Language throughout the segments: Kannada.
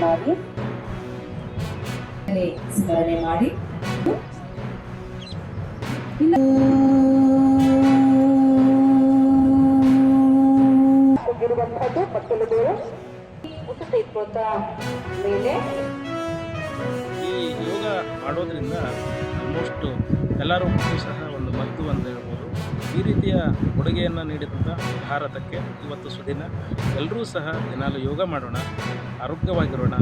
ಮಾಡಿ ಸ್ಮರಣೆ ಮಾಡಿ ಹೋಗಿರುವಂತಹದ್ದು ಮತ್ತೊಂದು ಬೇರೆ ಉಚಿತ ಇಟ್ಕೊಂತ ಮೇಲೆ ಈ ಯೋಗ ಮಾಡೋದ್ರಿಂದ ಆಲ್ಮೋಸ್ಟ್ ಎಲ್ಲರೂ ಸಹ ಒಂದು ಮದ್ದು ಅಂತ ಹೇಳ್ಬೋದು. ಈ ರೀತಿಯ ಕೊಡುಗೆಯನ್ನು ನೀಡಿದಂಥ ಭಾರತಕ್ಕೆ ಇವತ್ತು ಸುದಿನ. ಎಲ್ಲರೂ ಸಹ ದಿನಾಲು ಯೋಗ ಮಾಡೋಣ, ಆರೋಗ್ಯವಾಗಿರೋಣ.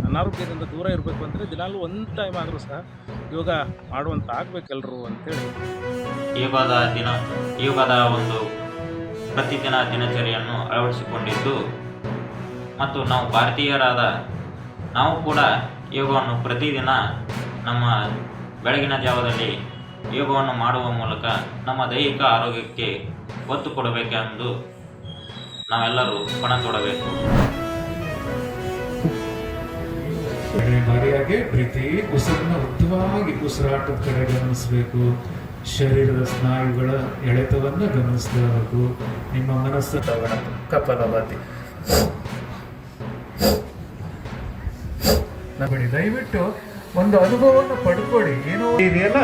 ಅನಾರೋಗ್ಯದಿಂದ ದೂರ ಇರಬೇಕು ಅಂದರೆ ದಿನಾಲು ಒಂದು ಟೈಮ್ ಆದರೂ ಸಹ ಯೋಗ ಮಾಡುವಂಥ ಆಗಬೇಕೆಲ್ಲರೂ ಅಂಥೇಳಿ ಯೋಗದ ಒಂದು ಪ್ರತಿದಿನ ದಿನಚರಿಯನ್ನು ಅಳವಡಿಸಿಕೊಂಡಿದ್ದು ಮತ್ತು ನಾವು ಭಾರತೀಯರಾದ ನಾವು ಕೂಡ ಯೋಗವನ್ನು ಪ್ರತಿದಿನ ನಮ್ಮ ಬೆಳಗಿನ ಜಾವದಲ್ಲಿ ಯೋಗವನ್ನು ಮಾಡುವ ಮೂಲಕ ನಮ್ಮ ದೈಹಿಕ ಆರೋಗ್ಯಕ್ಕೆ ಒತ್ತು ಕೊಡಬೇಕೆಂದು ನಾವೆಲ್ಲರೂ ಪಣ ತೊಡಬೇಕು. ಬಾರಿಯಾಗಿ ಪ್ರೀತಿ ಉಸಿರನ್ನ ಉದ್ದವಾಗಿ ಉಸಿರಾಟದ ಕಡೆ ಗಮನಿಸಬೇಕು. ಶರೀರದ ಸ್ನಾಯುಗಳ ಎಳೆತವನ್ನು ಗಮನಿಸಬೇಕು. ನಿಮ್ಮ ಮನಸ್ಸು ತಗೋಣ. ಕಪಾಲಭಾತಿ ನಬಿಡಿ. ದಯವಿಟ್ಟು ಒಂದು ಅನುಭವವನ್ನು ಪಡ್ಕೊಳ್ಳಿ. ಏನೋ ಇದೆಯಲ್ಲ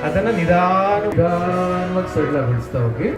ಅದನ್ನ ನಿಧಾನವಾಗಿ ಸಡಿಲಗೊಳಿಸ್ತಾ ಹೋಗಿ.